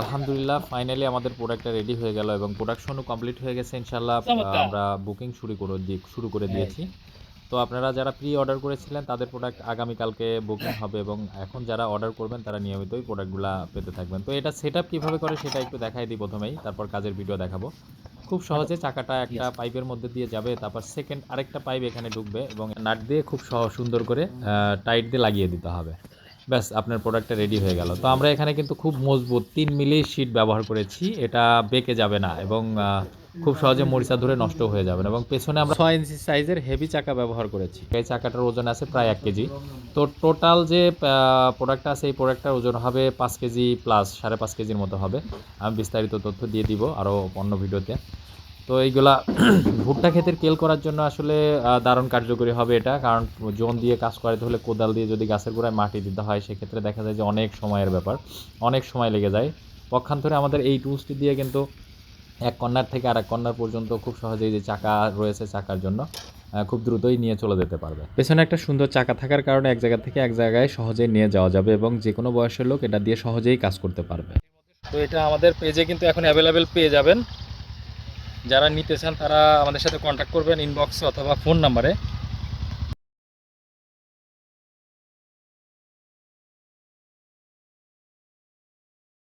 আলহামদুলিল্লাহ ফাইনালি আমাদের প্রোডাক্টটা রেডি হয়ে গেল এবং প্রোডাকশনও কমপ্লিট হয়ে গেছে ইনশাল্লাহ। চমৎকার! আমরা বুকিং শুরু করে এই দিয়েছি। তো আপনারা যারা প্রি অর্ডার করেছিলেন তাদের প্রোডাক্ট আগামীকালকে বুকিং হবে এবং এখন যারা অর্ডার করবেন তারা নিয়মিতই প্রোডাক্টগুলা পেতে থাকবেন। তো এটা সেটআপ কিভাবে করে সেটা একটু দেখাই দিই প্রথমেই, তারপর কাজের ভিডিও দেখাবো। খুব আচ্ছা সহজে চাকাটা ঠিক একটা আছে। পাইপের মধ্যে দিয়ে যাবে, তারপর সেকেন্ড আরেকটা পাইপ এখানে ঢুকবে এবং নাট দিয়ে খুব সুন্দর করে টাইট দিয়ে লাগিয়ে দিতে হবে। ব্যাস আপনার প্রোডাক্টটা রেডি হয়ে গেল। তো আমরা এখানে কিন্তু খুব মজবুত ৩ মিলি শীট ব্যবহার করেছি। এটা বেঁকে যাবে না এবং খুব সহজে মরিচা ধরে নষ্ট হয়ে যাবে না। এবং পেছনে আমরা ৬ ইঞ্চি সাইজের হেভি চাকা ব্যবহার করেছি। এই চাকাটার ওজন আছে প্রায় ১ কেজি। তো টোটাল যে প্রোডাক্টটা আছে এই প্রোডাক্টটার ওজন হবে ৫ কেজি প্লাস, ৫.৫ কেজির মতো হবে। আমি বিস্তারিত তথ্য দিয়ে দিব আরও অন্য ভিডিওতে। তো এইগুলা ভুট্টা ক্ষেতের কেল করার জন্য আসলে দারুণ কার্যকরী হবে এটা। কারণ জোন দিয়ে কাজ করাতে হলে কোদাল দিয়ে যদি গাছের গোড়ায় মাটি দিতে হয় সেক্ষেত্রে দেখা যায় যে অনেক সময়ের ব্যাপার, অনেক সময় লেগে যায়। পক্ষান্তরে আমাদের এই টুলসটি দিয়ে কিন্তু এক কর্নার থেকে আরেক কর্নার পর্যন্ত খুব সহজেই, যে চাকা রয়েছে চাকার জন্য খুব দ্রুতই নিয়ে চলে যেতে পারবে। পেছনে একটা সুন্দর চাকা থাকার কারণে এক জায়গা থেকে এক জায়গায় সহজেই নিয়ে যাওয়া যাবে এবং যে কোনো বয়সের লোক এটা দিয়ে সহজেই কাজ করতে পারবে। তো এটা আমাদের পেজে কিন্তু এখন অ্যাভেলেবেল পেয়ে যাবেন। যারা নিতে চান তারা আমাদের সাথে কন্ট্যাক্ট করবেন ইনবক্সে অথবা ফোন নাম্বারে।